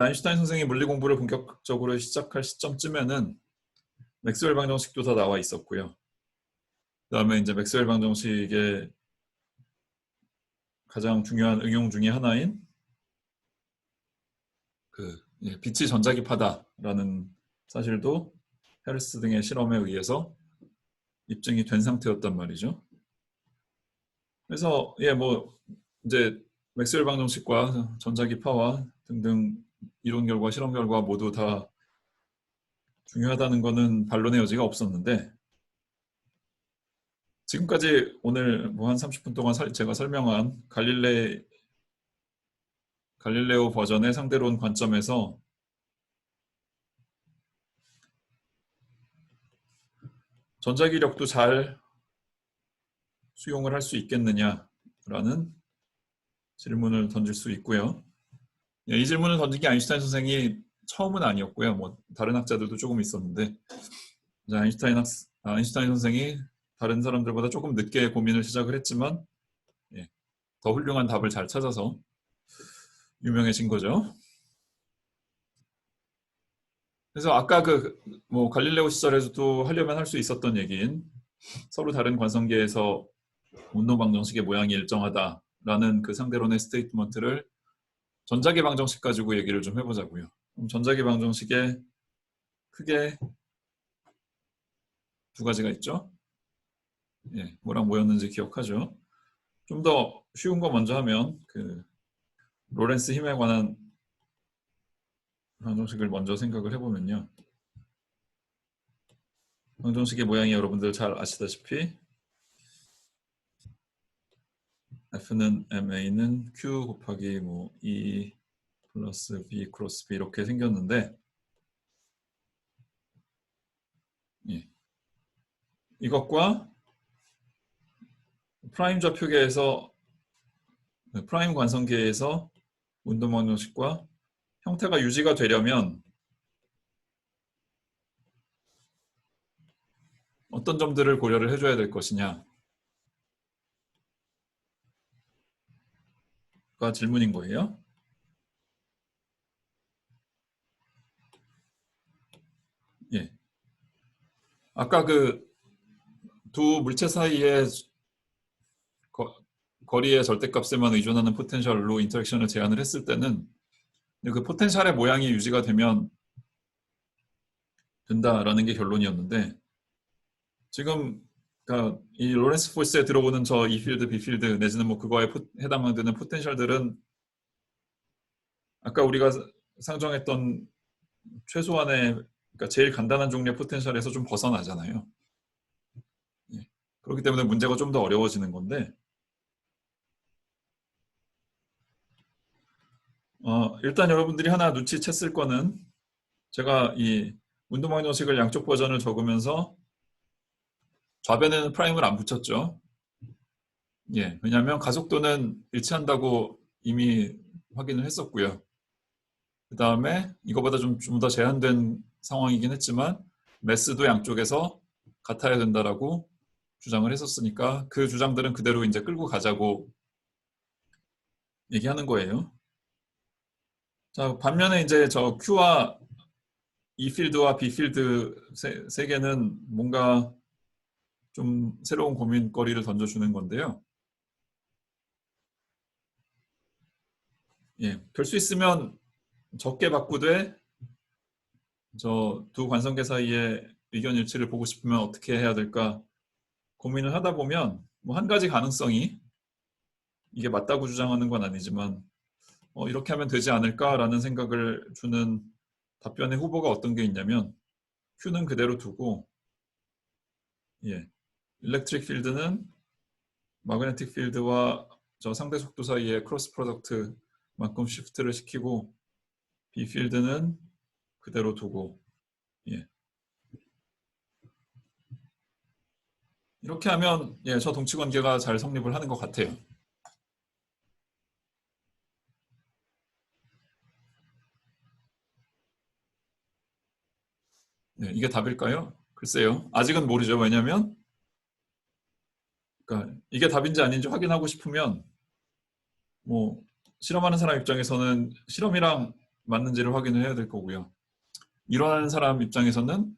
아인슈타인 선생이 물리 공부를 본격적으로 시작할 시점쯤에는 맥스웰 방정식도 다 나와 있었고요. 그다음에 이제 맥스웰 방정식의 가장 중요한 응용 중에 하나인 빛이 전자기파다라는 사실도 헤르츠 등의 실험에 의해서 입증이 된 상태였단 말이죠. 그래서 뭐 이제 맥스웰 방정식과 전자기파와 등등 이론 결과, 실험 결과 모두 다 중요하다는 것은 반론의 여지가 없었는데, 지금까지 오늘 뭐 한 30분 동안 제가 설명한 갈릴레오 버전의 상대론 관점에서 전자기력도 잘 수용을 할 수 있겠느냐라는 질문을 던질 수 있고요. 이 질문을 던진 게 아인슈타인 선생이 처음은 아니었고요. 뭐 다른 학자들도 조금 있었는데, 아인슈타인 선생이 다른 사람들보다 조금 늦게 고민을 시작을 했지만 더 훌륭한 답을 잘 찾아서 유명해진 거죠. 그래서 아까 뭐 갈릴레오 시절에서도 하려면 할 수 있었던 얘기인 서로 다른 관성계에서 운동 방정식의 모양이 일정하다라는 그 상대론의 스테이트먼트를 전자기 방정식 가지고 얘기를 좀 해보자고요. 그럼 전자기 방정식에 크게 두 가지가 있죠. 뭐랑 뭐였는지 기억하죠. 좀 더 쉬운 거 먼저 하면 로렌스 힘에 관한 방정식을 먼저 생각을 해보면요. 방정식의 모양이 여러분들 잘 아시다시피 F는 MA는 Q 곱하기 뭐 E 플러스 B 크로스 B 이렇게 생겼는데, 이것과 프라임 좌표계에서 프라임 관성계에서 운동 방정식과 형태가 유지가 되려면 어떤 점들을 고려를 해줘야 될 것이냐가 질문인 거예요. 아까 두 물체 사이의 거리의 절대값에만 의존하는 포텐셜로 인터랙션을 제한을 했을 때는 그 포텐셜의 모양이 유지가 되면 된다라는 게 결론이었는데, 지금 그러니까 이 로렌스 포스에 들어오는 저 E 필드, B 필드 내지는 뭐 그거에 해당되는 포텐셜들은 아까 우리가 상정했던 최소한의, 그러니까 제일 간단한 종류의 포텐셜에서 좀 벗어나잖아요. 그렇기 때문에 문제가 좀 더 어려워지는 건데, 일단 여러분들이 하나 눈치챘을 거는, 제가 이 운동 방정식을 양쪽 버전을 적으면서 좌변에는 프라임을 안 붙였죠. 왜냐하면 가속도는 일치한다고 이미 확인을 했었고요. 그 다음에 이거보다 좀 더 제한된 상황이긴 했지만 매스도 양쪽에서 같아야 된다라고 주장을 했었으니까 그 주장들은 그대로 이제 끌고 가자고 얘기하는 거예요. 자, 반면에 이제 저 Q와 E 필드와 B 필드 세 개는 뭔가 좀 새로운 고민거리를 던져주는 건데요. 될 수 있으면 적게 바꾸되 저 두 관성계 사이의 의견 일치를 보고 싶으면 어떻게 해야 될까 고민을 하다 보면 뭐 한 가지 가능성이, 이게 맞다고 주장하는 건 아니지만 이렇게 하면 되지 않을까라는 생각을 주는 답변의 후보가 어떤 게 있냐면, Q는 그대로 두고 일렉트릭 필드는 마그네틱 필드와 저 상대 속도 사이의 크로스 프로덕트만큼 시프트를 시키고 B 필드는 그대로 두고 이렇게 하면 저 동치 관계가 잘 성립을 하는 것 같아요. 이게 답일까요? 글쎄요. 아직은 모르죠. 왜냐하면 그러니까 이게 답인지 아닌지 확인하고 싶으면 뭐 실험하는 사람 입장에서는 실험이랑 맞는지를 확인을 해야 될 거고요. 일어나는 사람 입장에서는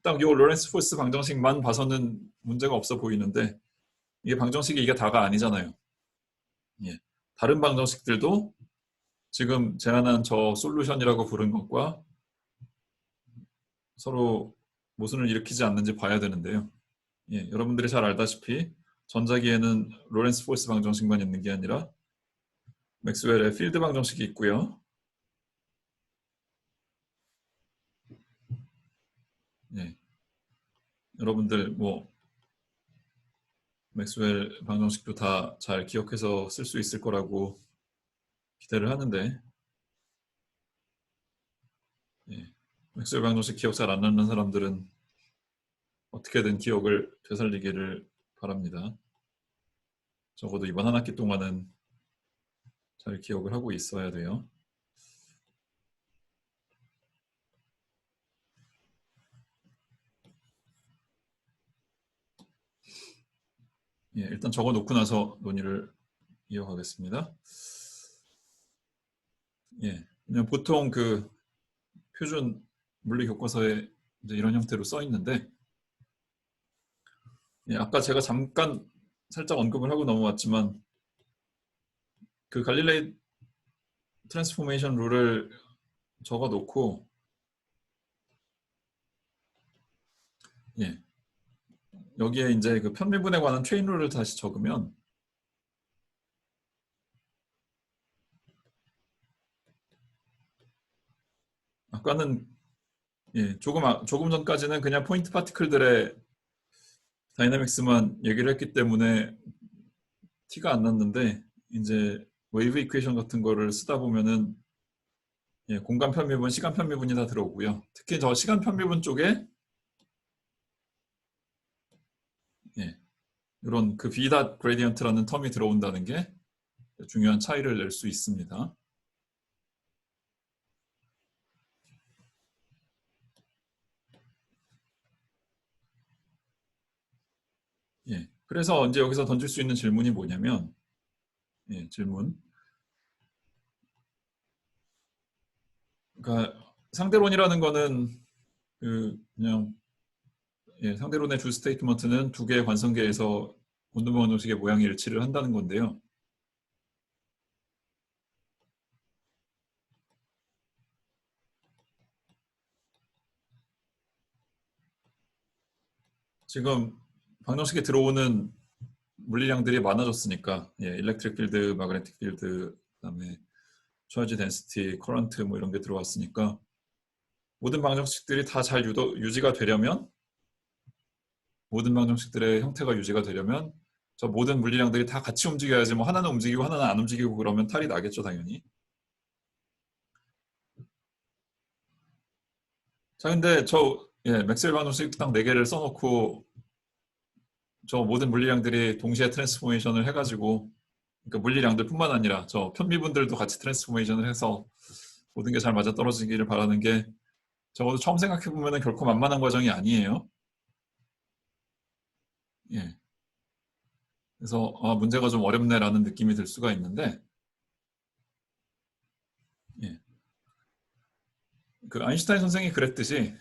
딱 요 로렌츠 포스 방정식만 봐서는 문제가 없어 보이는데 이게 방정식이 이게 다가 아니잖아요. 예. 다른 방정식들도 지금 제안한 저 솔루션이라고 부른 것과 서로 모순을 일으키지 않는지 봐야 되는데요. 예, 여러분들이 잘 알다시피 전자기에는 로렌츠 포스 방정식만 있는 게 아니라 맥스웰의 필드 방정식이 있고요. 예, 여러분들 뭐 맥스웰 방정식도 다 잘 기억해서 쓸 수 있을 거라고 기대를 하는데 예, 맥스웰 방정식 기억 잘 안 나는 사람들은 어떻게든 기억을 되살리기를 바랍니다. 적어도 이번 한 학기 동안은 잘 기억을 하고 있어야 돼요. 예, 일단 적어 놓고 나서 논의를 이어가겠습니다. 예, 그냥 보통 그 표준 물리 교과서에 이제 이런 형태로 써 있는데 예, 아까 제가 잠깐 살짝 언급을 하고 넘어왔지만 그 갈릴레이 트랜스포메이션 룰을 적어 놓고 예, 여기에 이제 그 편미분에 관한 체인 룰을 다시 적으면 아까는 예, 조금 전까지는 그냥 포인트 파티클들의 다이나믹스만 얘기를 했기 때문에 티가 안 났는데 이제 웨이브 이퀘이션 같은 거를 쓰다 보면은 예, 공간 편미분, 시간 편미분이 다 들어오고요. 특히 저 시간 편미분 쪽에 예, 이런 그 V닷 그레디언트라는 텀이 들어온다는 게 중요한 차이를 낼 수 있습니다. 예, 그래서 이제 여기서 던질 수 있는 질문이 뭐냐면 예, 질문. 그러니까 상대론이라는 거는 그냥 예, 상대론의 주 스테이트먼트는 두 개의 관성계에서 곤두먼 형식의 모양이 일치를 한다는 건데요. 지금 방정식에 들어오는 물리량들이 많아졌으니까 예, 일렉트릭 필드, 마그네틱 필드, 그다음에 차지 덴시티, 커런트 뭐 이런 게 들어왔으니까 모든 방정식들이 다 잘 유지가 되려면 모든 방정식들의 형태가 유지가 되려면 저 모든 물리량들이 다 같이 움직여야지 뭐 하나는 움직이고 하나는 안 움직이고 그러면 탈이 나겠죠 당연히. 자 근데 저 예, 맥스웰 방정식 딱 4개를 써놓고 저 모든 물리량들이 동시에 트랜스포메이션을 해가지고 그러니까 물리량들 뿐만 아니라 저 편미분들도 같이 트랜스포메이션을 해서 모든 게 잘 맞아떨어지기를 바라는 게 적어도 처음 생각해보면 결코 만만한 과정이 아니에요. 예. 그래서 문제가 좀 어렵네라는 느낌이 들 수가 있는데 예. 그 아인슈타인 선생이 그랬듯이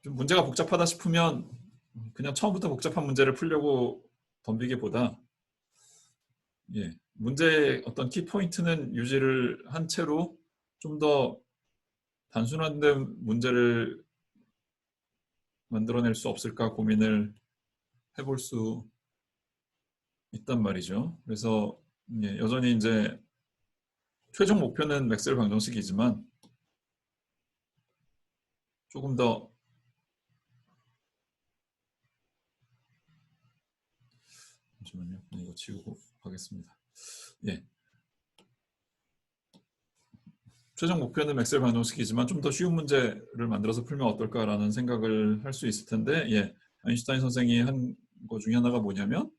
좀 문제가 복잡하다 싶으면 그냥 처음부터 복잡한 문제를 풀려고 덤비기보다 예. 문제의 어떤 키포인트는 유지를 한 채로 좀 더 단순화된 문제를 만들어낼 수 없을까 고민을 해볼 수 있단 말이죠. 그래서 예, 여전히 이제 최종 목표는 맥스웰 방정식이지만 조금 더 잠시만요. 이거 지우고 가겠습니다. 예. 최종 목표는 맥스웰 방정식이지만 좀 더 쉬운 문제를 만들어서 풀면 어떨까라는 생각을 할 수 있을 텐데 예. 아인슈타인 선생이 한 거 중에 하나가 뭐냐면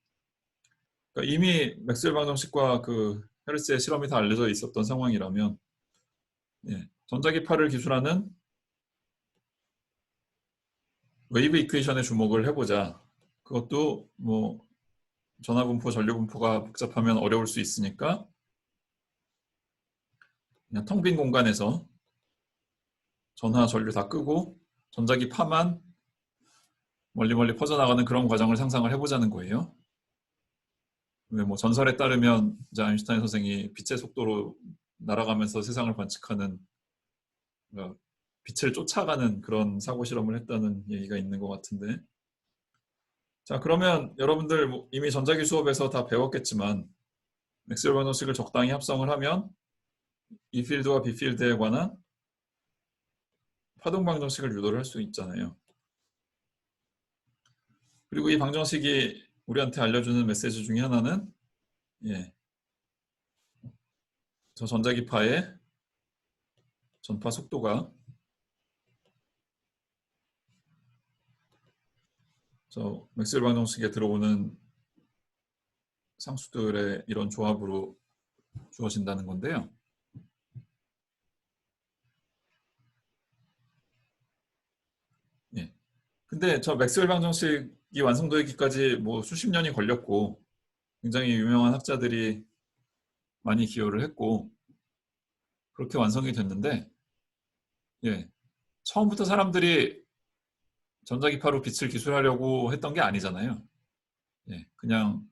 그러니까 이미 맥스웰 방정식과 그 헤르츠의 실험이 다 알려져 있었던 상황이라면 예. 전자기파를 기술하는 웨이브 이퀘이션에 주목을 해보자. 그것도 뭐 전하분포, 전류분포가 복잡하면 어려울 수 있으니까 그냥 텅 빈 공간에서 전하 전류 다 끄고 전자기 파만 멀리 멀리 퍼져나가는 그런 과정을 상상을 해보자는 거예요. 왜 뭐 전설에 따르면 이제 아인슈타인 선생이 빛의 속도로 날아가면서 세상을 관측하는, 그러니까 빛을 쫓아가는 그런 사고 실험을 했다는 얘기가 있는 것 같은데, 자 그러면 여러분들 뭐 이미 전자기 수업에서 다 배웠겠지만 맥스웰 방정식을 적당히 합성을 하면 E 필드와 B 필드에 관한 파동 방정식을 유도를 할 수 있잖아요. 그리고 이 방정식이 우리한테 알려주는 메시지 중에 하나는, 예, 저 전자기파의 전파 속도가 저 맥스웰 방정식에 들어오는 상수들의 이런 조합으로 주어진다는 건데요. 예. 근데 저 맥스웰 방정식이 완성되기까지 뭐 수십 년이 걸렸고 굉장히 유명한 학자들이 많이 기여를 했고 그렇게 완성이 됐는데, 예. 처음부터 사람들이 전자기파로 빛을 기술하려고 했던 게 아니잖아요. 예. 그냥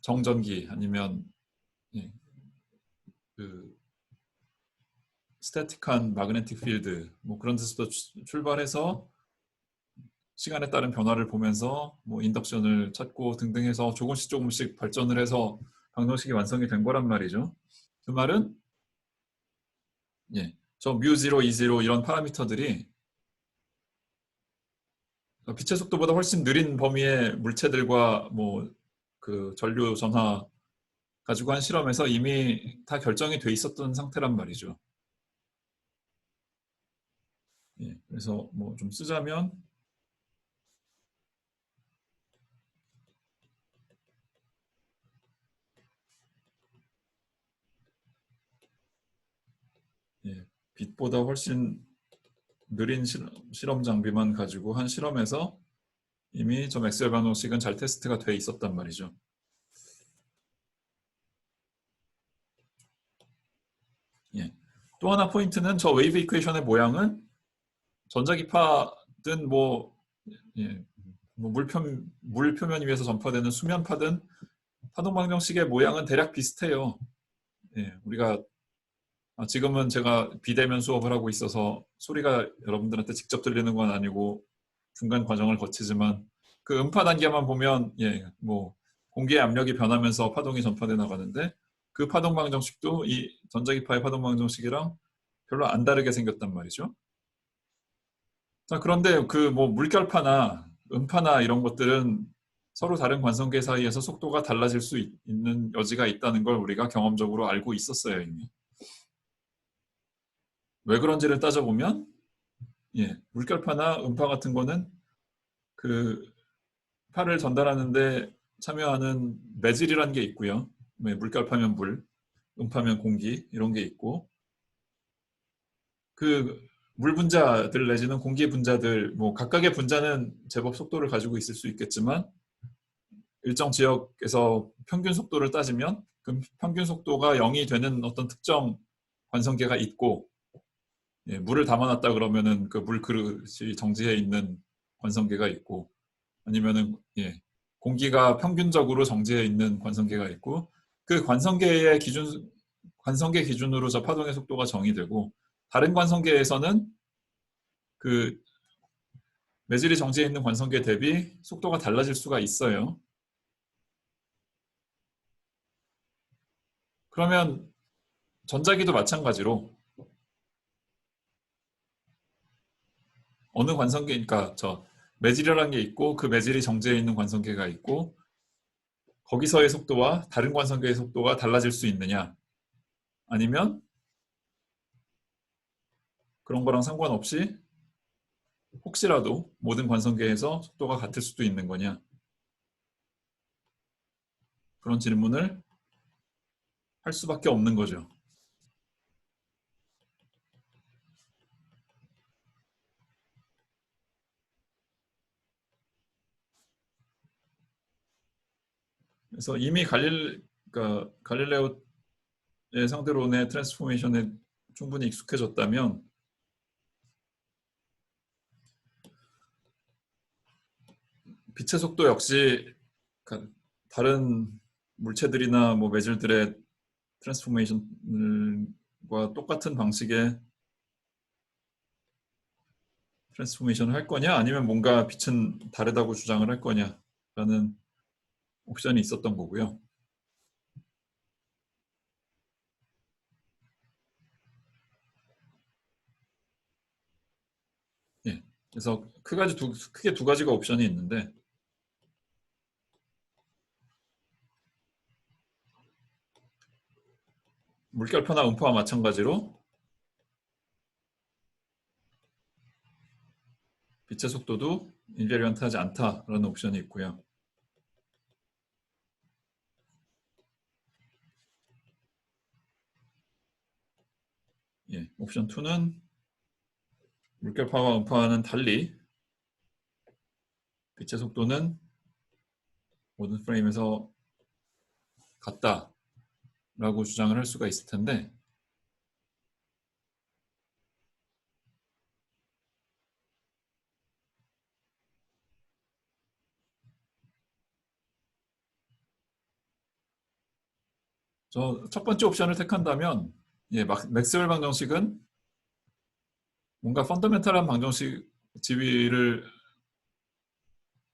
정전기 아니면, 예, 그 스태틱한 마그네틱 필드 뭐 그런 데서부터 출발해서 시간에 따른 변화를 보면서 뭐 인덕션을 찾고 등등 해서 조금씩 조금씩 발전을 해서 방정식이 완성이 된 거란 말이죠. 그 말은, 예, 저 뮤0, E0 이런 파라미터들이 빛의 속도보다 훨씬 느린 범위의 물체들과 뭐 그 전류 전하 가지고 한 실험에서 이미 다 결정이 돼 있었던 상태란 말이죠. 예, 그래서 뭐 좀 쓰자면, 예, 빛보다 훨씬 느린 실험 장비만 가지고 한 실험에서 이미 저 맥스웰 방정식은 잘 테스트가 돼 있었단 말이죠. 예. 또 하나 포인트는 저 웨이브 이퀘이션의 모양은 전자기파든 뭐, 예, 뭐 물 표면 위에서 전파되는 수면파든 파동 방정식의 모양은 대략 비슷해요. 예, 우리가 지금은 제가 비대면 수업을 하고 있어서 소리가 여러분들한테 직접 들리는 건 아니고 중간 과정을 거치지만 그 음파 단계만 보면, 예, 뭐 공기의 압력이 변하면서 파동이 전파돼 나가는데 그 파동 방정식도 이 전자기파의 파동 방정식이랑 별로 안 다르게 생겼단 말이죠. 자, 그런데 그 뭐 물결파나 음파나 이런 것들은 서로 다른 관성계 사이에서 속도가 달라질 수 있는 여지가 있다는 걸 우리가 경험적으로 알고 있었어요, 이미. 왜 그런지를 따져보면, 예, 물결파나 음파 같은 거는 그 파를 전달하는데 참여하는 매질이라는 게 있고요. 물결파면 물, 음파면 공기 이런 게 있고, 그 물 분자들 내지는 공기 분자들 뭐 각각의 분자는 제법 속도를 가지고 있을 수 있겠지만 일정 지역에서 평균 속도를 따지면 그 평균 속도가 0이 되는 어떤 특정 관성계가 있고, 예, 물을 담아놨다 그러면은 그 물 그릇이 정지해 있는 관성계가 있고, 아니면은, 예, 공기가 평균적으로 정지해 있는 관성계가 있고, 그 관성계 기준으로 저 파동의 속도가 정의되고, 다른 관성계에서는 그 매질이 정지해 있는 관성계 대비 속도가 달라질 수가 있어요. 그러면 전자기도 마찬가지로 어느 관성계, 그러니까 저 매질이라는 게 있고 그 매질이 정지해 있는 관성계가 있고 거기서의 속도와 다른 관성계의 속도가 달라질 수 있느냐, 아니면 그런 거랑 상관없이 혹시라도 모든 관성계에서 속도가 같을 수도 있는 거냐, 그런 질문을 할 수밖에 없는 거죠. 그래서 이미 그러니까 갈릴레오의 상대론의 트랜스포메이션에 충분히 익숙해졌다면 빛의 속도 역시 다른 물체들이나 뭐 매질들의 트랜스포메이션과 똑같은 방식의 트랜스포메이션을 할 거냐, 아니면 뭔가 빛은 다르다고 주장을 할 거냐라는 옵션이 있었던 거고요. 예, 그래서 크게 두 가지가 옵션이 있는데, 물결표나 음파와 마찬가지로 빛의 속도도 인베리언트하지 않다라는 옵션이 있고요. 예, 옵션 2는 물결파와 음파와는 달리 빛의 속도는 모든 프레임에서 같다라고 주장을 할 수가 있을 텐데, 저 첫 번째 옵션을 택한다면, 예, 맥스웰 방정식은 뭔가 펀더멘탈한 방정식 지위를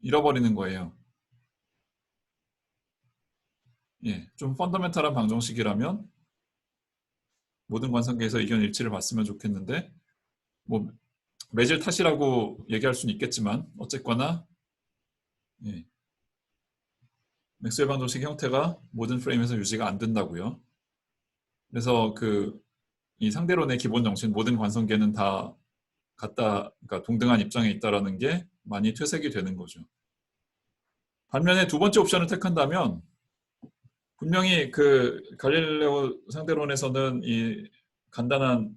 잃어버리는 거예요. 예, 좀 펀더멘탈한 방정식이라면 모든 관성계에서 의견 일치를 봤으면 좋겠는데, 뭐 매질 탓이라고 얘기할 수는 있겠지만 어쨌거나, 예, 맥스웰 방정식 형태가 모든 프레임에서 유지가 안 된다고요. 그래서 이 상대론의 기본 정신, 모든 관성계는 다 같다, 그러니까 동등한 입장에 있다라는 게 많이 퇴색이 되는 거죠. 반면에 두 번째 옵션을 택한다면, 분명히 갈릴레오 상대론에서는 이 간단한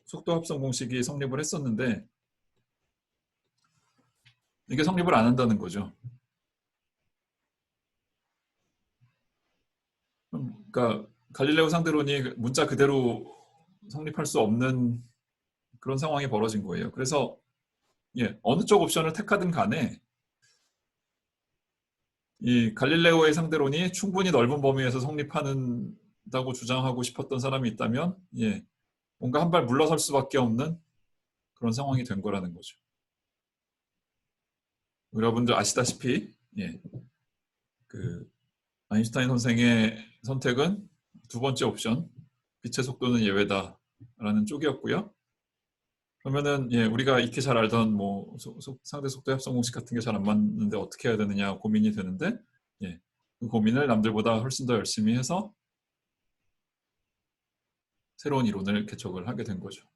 속도 합성 공식이 성립을 했었는데, 이게 성립을 안 한다는 거죠. 그러니까 갈릴레오 상대론이 문자 그대로 성립할 수 없는 그런 상황이 벌어진 거예요. 그래서, 예, 어느 쪽 옵션을 택하든 간에 이 갈릴레오의 상대론이 충분히 넓은 범위에서 성립한다고 주장하고 싶었던 사람이 있다면, 예, 뭔가 한 발 물러설 수밖에 없는 그런 상황이 된 거라는 거죠. 여러분들 아시다시피, 예, 아인슈타인 선생의 선택은 두 번째 옵션, 빛의 속도는 예외다라는 쪽이었고요. 그러면은, 예, 우리가 익히 잘 알던 뭐 상대 속도 합성 공식 같은 게 잘 안 맞는데 어떻게 해야 되느냐 고민이 되는데, 예, 그 고민을 남들보다 훨씬 더 열심히 해서 새로운 이론을 개척을 하게 된 거죠.